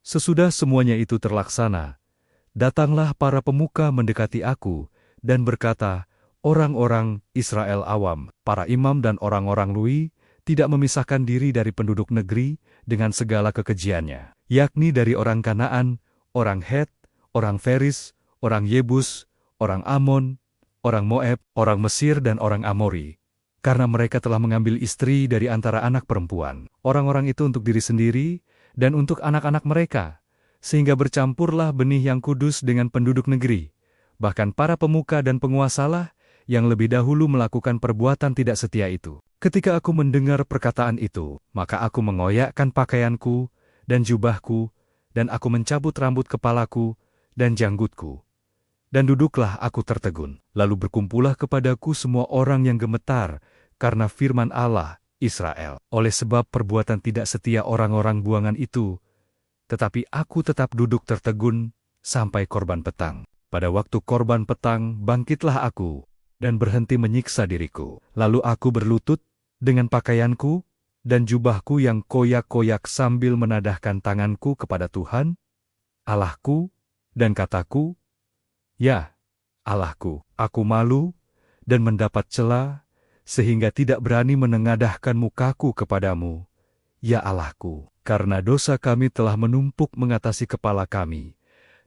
Sesudah semuanya itu terlaksana, datanglah para pemuka mendekati aku dan berkata, "Orang-orang Israel awam, para imam dan orang-orang Lui, tidak memisahkan diri dari penduduk negeri dengan segala kekejiannya, yakni dari orang Kanaan, orang Het, orang Feris, orang Yebus, orang Amon, orang Moab, orang Mesir dan orang Amori. Karena mereka telah mengambil istri dari antara anak perempuan orang-orang itu untuk diri sendiri dan untuk anak-anak mereka, sehingga bercampurlah benih yang kudus dengan penduduk negeri. Bahkan para pemuka dan penguasalah yang lebih dahulu melakukan perbuatan tidak setia itu. Ketika aku mendengar perkataan itu, maka aku mengoyakkan pakaianku dan jubahku, dan aku mencabut rambut kepalaku dan janggutku. Dan duduklah aku tertegun. Lalu berkumpullah kepadaku semua orang yang gemetar karena firman Allah, Israel, oleh sebab perbuatan tidak setia orang-orang buangan itu. Tetapi aku tetap duduk tertegun sampai korban petang. Pada waktu korban petang, bangkitlah aku dan berhenti menyiksa diriku. Lalu aku berlutut dengan pakaianku dan jubahku yang koyak-koyak sambil menadahkan tanganku kepada Tuhan, Allahku, dan kataku, "Ya, Allahku, aku malu dan mendapat cela, sehingga tidak berani menengadahkan mukaku kepadamu, ya Allahku, karena dosa kami telah menumpuk mengatasi kepala kami,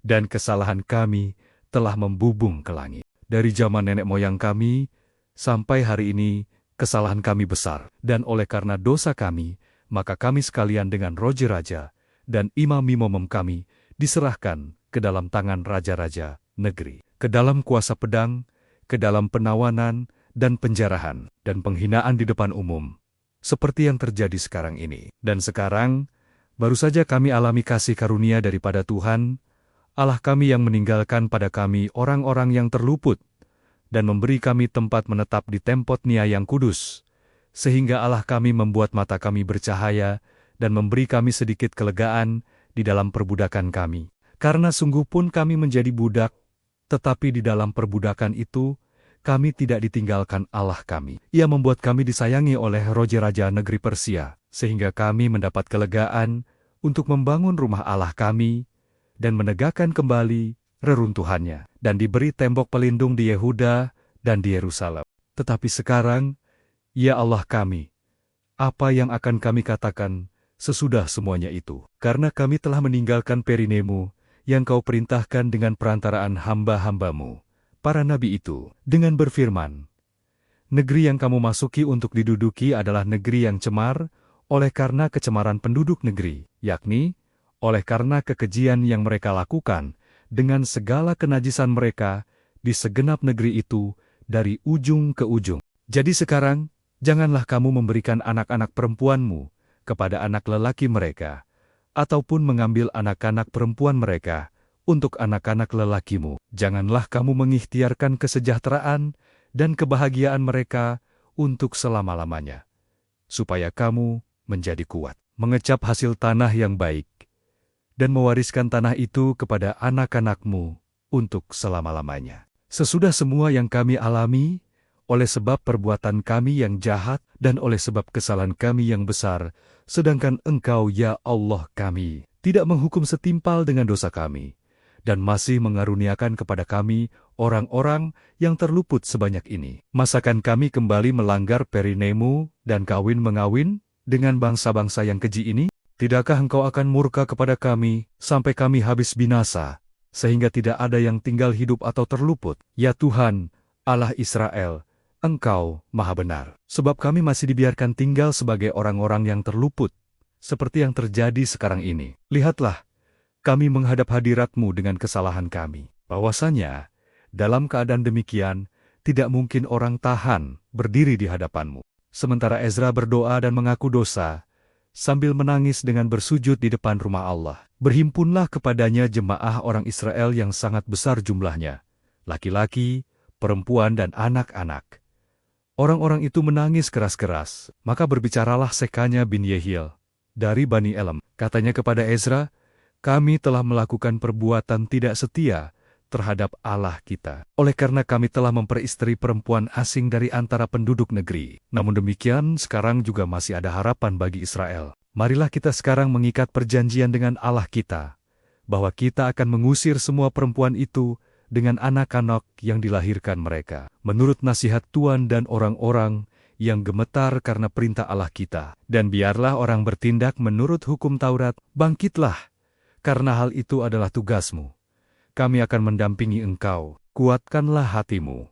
dan kesalahan kami telah membubung ke langit. Dari zaman nenek moyang kami, sampai hari ini, kesalahan kami besar, dan oleh karena dosa kami, maka kami sekalian dengan raja-raja dan imam-imam kami diserahkan ke dalam tangan raja-raja negeri, ke dalam kuasa pedang, ke dalam penawanan dan penjarahan, dan penghinaan di depan umum, seperti yang terjadi sekarang ini. Dan sekarang, baru saja kami alami kasih karunia daripada Tuhan, Allah kami yang meninggalkan pada kami orang-orang yang terluput, dan memberi kami tempat menetap di tempatnya yang kudus, sehingga Allah kami membuat mata kami bercahaya, dan memberi kami sedikit kelegaan di dalam perbudakan kami. Karena sungguh pun kami menjadi budak, tetapi di dalam perbudakan itu, kami tidak ditinggalkan Allah kami. Ia membuat kami disayangi oleh raja-raja negeri Persia, sehingga kami mendapat kelegaan untuk membangun rumah Allah kami, dan menegakkan kembali reruntuhannya, dan diberi tembok pelindung di Yehuda dan di Yerusalem. Tetapi sekarang, ya Allah kami, apa yang akan kami katakan sesudah semuanya itu? Karena kami telah meninggalkan perinemu yang kau perintahkan dengan perantaraan hamba-hambamu, para nabi itu, dengan berfirman, negeri yang kamu masuki untuk diduduki adalah negeri yang cemar, oleh karena kecemaran penduduk negeri, yakni, oleh karena kekejian yang mereka lakukan, dengan segala kenajisan mereka, di segenap negeri itu, dari ujung ke ujung. Jadi sekarang, janganlah kamu memberikan anak-anak perempuanmu kepada anak lelaki mereka, ataupun mengambil anak-anak perempuan mereka untuk anak-anak lelakimu. Janganlah kamu mengikhtiarkan kesejahteraan dan kebahagiaan mereka untuk selama-lamanya, supaya kamu menjadi kuat, mengecap hasil tanah yang baik, dan mewariskan tanah itu kepada anak-anakmu untuk selama-lamanya. Sesudah semua yang kami alami, oleh sebab perbuatan kami yang jahat dan oleh sebab kesalahan kami yang besar, sedangkan Engkau, ya Allah kami, tidak menghukum setimpal dengan dosa kami, dan masih mengaruniakan kepada kami orang-orang yang terluput sebanyak ini. Masakan kami kembali melanggar perinemu dan kawin-mengawin dengan bangsa-bangsa yang keji ini? Tidakkah Engkau akan murka kepada kami sampai kami habis binasa, sehingga tidak ada yang tinggal hidup atau terluput? Ya Tuhan, Allah Israel, Engkau Maha Benar. Sebab kami masih dibiarkan tinggal sebagai orang-orang yang terluput, seperti yang terjadi sekarang ini. Lihatlah, kami menghadap hadirat-Mu dengan kesalahan kami. Bahwasanya, dalam keadaan demikian, tidak mungkin orang tahan berdiri di hadapan-Mu. Sementara Ezra berdoa dan mengaku dosa, sambil menangis dengan bersujud di depan rumah Allah. Berhimpunlah kepadanya jemaah orang Israel yang sangat besar jumlahnya, laki-laki, perempuan dan anak-anak. Orang-orang itu menangis keras-keras, maka berbicaralah Sekanya bin Yehiel dari Bani Elam. Katanya kepada Ezra, kami telah melakukan perbuatan tidak setia terhadap Allah kita. Oleh karena kami telah memperistri perempuan asing dari antara penduduk negeri. Namun demikian, sekarang juga masih ada harapan bagi Israel. Marilah kita sekarang mengikat perjanjian dengan Allah kita, bahwa kita akan mengusir semua perempuan itu dengan anak-anak yang dilahirkan mereka, menurut nasihat Tuhan dan orang-orang yang gemetar karena perintah Allah kita. Dan biarlah orang bertindak menurut hukum Taurat, bangkitlah, karena hal itu adalah tugasmu. Kami akan mendampingi engkau, kuatkanlah hatimu,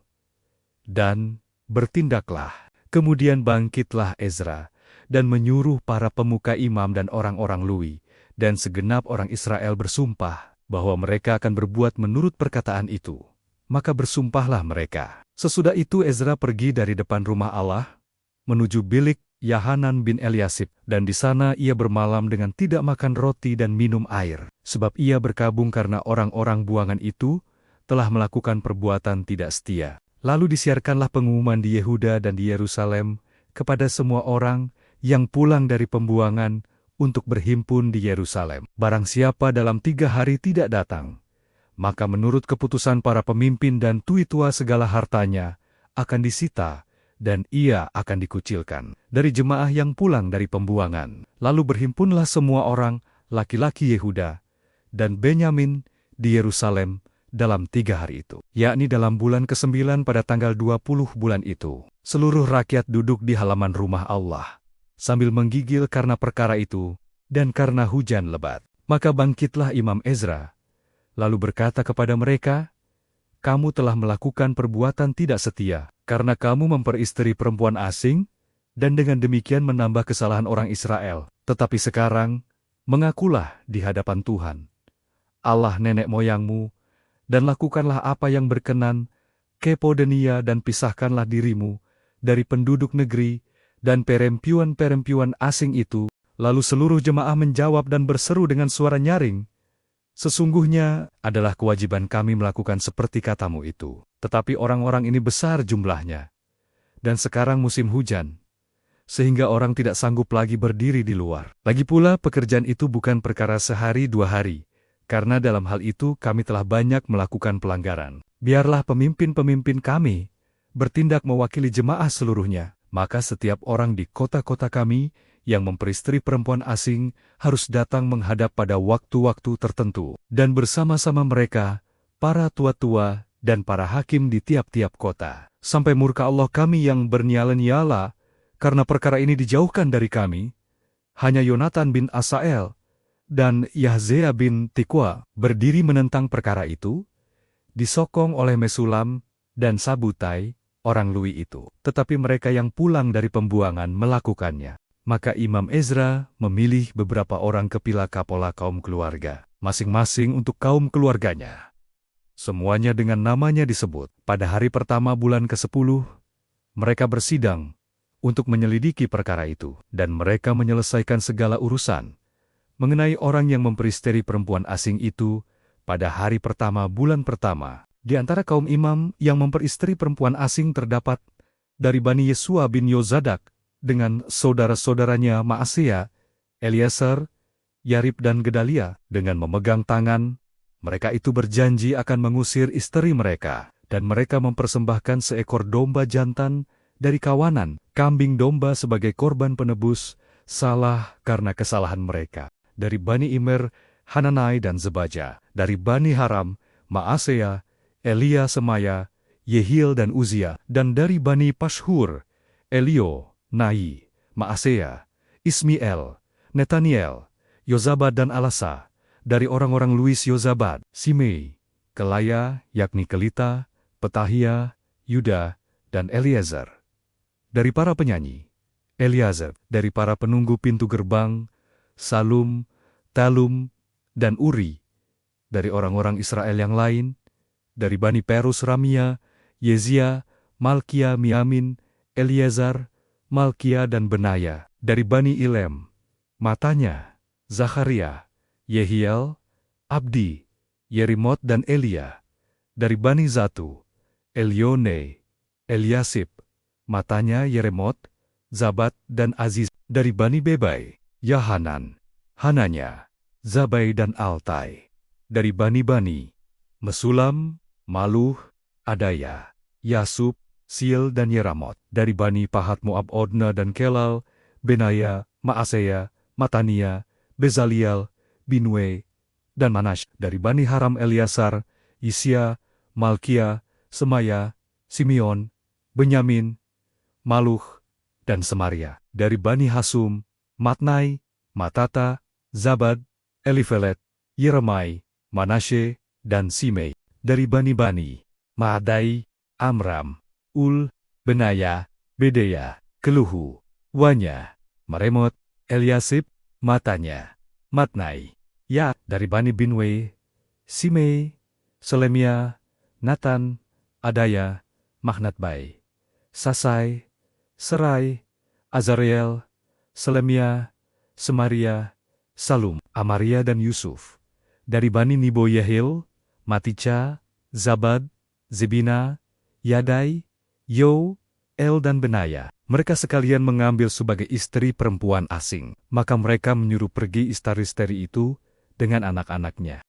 dan bertindaklah. Kemudian bangkitlah Ezra, dan menyuruh para pemuka imam dan orang-orang Lewi, dan segenap orang Israel bersumpah, bahwa mereka akan berbuat menurut perkataan itu. Maka bersumpahlah mereka. Sesudah itu Ezra pergi dari depan rumah Allah, menuju bilik Yahanan bin Eliasib, dan di sana ia bermalam dengan tidak makan roti dan minum air, sebab ia berkabung karena orang-orang buangan itu telah melakukan perbuatan tidak setia. Lalu disiarkanlah pengumuman di Yehuda dan di Yerusalem kepada semua orang yang pulang dari pembuangan untuk berhimpun di Yerusalem. Barang siapa dalam 3 hari tidak datang, maka menurut keputusan para pemimpin dan tua segala hartanya akan disita, dan ia akan dikucilkan dari jemaah yang pulang dari pembuangan. Lalu berhimpunlah semua orang, laki-laki Yehuda dan Benyamin di Yerusalem dalam 3 hari itu, yakni dalam bulan ke-9 pada tanggal 20 bulan itu. Seluruh rakyat duduk di halaman rumah Allah, sambil menggigil karena perkara itu, dan karena hujan lebat. Maka bangkitlah Imam Ezra, lalu berkata kepada mereka, "Kamu telah melakukan perbuatan tidak setia, karena kamu memperistri perempuan asing, dan dengan demikian menambah kesalahan orang Israel. Tetapi sekarang, mengakulah di hadapan Tuhan, Allah nenek moyangmu, dan lakukanlah apa yang berkenan kepodenia, dan pisahkanlah dirimu dari penduduk negeri dan perempuan-perempuan asing itu." Lalu seluruh jemaah menjawab dan berseru dengan suara nyaring, "Sesungguhnya adalah kewajiban kami melakukan seperti katamu itu. Tetapi orang-orang ini besar jumlahnya, dan sekarang musim hujan, sehingga orang tidak sanggup lagi berdiri di luar. Lagi pula pekerjaan itu bukan perkara sehari 2 hari, karena dalam hal itu kami telah banyak melakukan pelanggaran. Biarlah pemimpin-pemimpin kami bertindak mewakili jemaah seluruhnya, maka setiap orang di kota-kota kami yang memperistri perempuan asing harus datang menghadap pada waktu-waktu tertentu, dan bersama-sama mereka, para tua-tua dan para hakim di tiap-tiap kota, sampai murka Allah kami yang bernyala-nyala, karena perkara ini dijauhkan dari kami. Hanya Yonatan bin Asael dan Yahzea bin Tikwa berdiri menentang perkara itu, disokong oleh Mesulam dan Sabutai, orang Lewi itu. Tetapi mereka yang pulang dari pembuangan melakukannya. Maka Imam Ezra memilih beberapa orang kepala kapola kaum keluarga, masing-masing untuk kaum keluarganya. Semuanya dengan namanya disebut. Pada hari pertama bulan ke-10, mereka bersidang untuk menyelidiki perkara itu, dan mereka menyelesaikan segala urusan mengenai orang yang memperistri perempuan asing itu pada hari pertama bulan pertama. Di antara kaum imam yang memperistri perempuan asing terdapat dari Bani Yesua bin Yozadak, dengan saudara-saudaranya Maaseya, Eliezer, Yarib dan Gedalia. Dengan memegang tangan, mereka itu berjanji akan mengusir istri mereka, dan mereka mempersembahkan seekor domba jantan dari kawanan, kambing domba sebagai korban penebus salah karena kesalahan mereka. Dari Bani Immer, Hananai dan Zebaja. Dari Bani Haram, Maaseya, Elia Semaya, Yehiel dan Uzia. Dan dari Bani Pashhur, Elio, Nai, Maaseya, Ismiel, Netaniel, Yozabad dan Alasa. Dari orang-orang Luis Yozabad, Simei, Kelaya, yakni Kelita, Petahia, Yuda, dan Eliezer. Dari para penyanyi, Eliezer. Dari para penunggu pintu gerbang, Salum, Talum, dan Uri. Dari orang-orang Israel yang lain, dari Bani Perus Ramia, Yezia, Malkia Miamin, Eliezer, Malkia dan Benaya. Dari Bani Ilem, Matanya, Zakharia, Yehiel, Abdi, Yerimot dan Elia. Dari Bani Zatu, Elione, Eliasib, Matanya, Yeremot, Zabat dan Aziz. Dari Bani Bebai, Yahanan, Hananya, Zabai dan Altai. Dari Bani-Bani, Mesulam, Maluh, Adaya, Yasub, Siel dan Yeramot. Dari Bani Pahat Moab Odna dan Kelal, Benaya, Maaseya, Matania, Bezaliel, Binwe, dan Manash. Dari Bani Haram Eliasar, Isya, Malkia, Semaya, Simeon, Benyamin, Maluh, dan Semaria. Dari Bani Hasum, Matnai, Matata, Zabad, Elifelet, Yeremai, Manasye, dan Simei. Dari Bani, Maadai, Amram, Ul, Benaya, Bedeya, Keluhu, Wanya, Meremot, Eliasib, Matanya, Matnai. Ya, dari Bani Binwe, Simei, Selemia, Natan, Adaya, Mahnatbai, Sasai, Serai, Azareel, Selemia, Semaria, Salum, Amaria dan Yusuf. Dari Bani Nibo Yehil, Matica, Zabad, Zebina, Yadai, Yo, El dan Benaya. Mereka sekalian mengambil sebagai istri perempuan asing. Maka mereka menyuruh pergi istri-istri itu dengan anak-anaknya.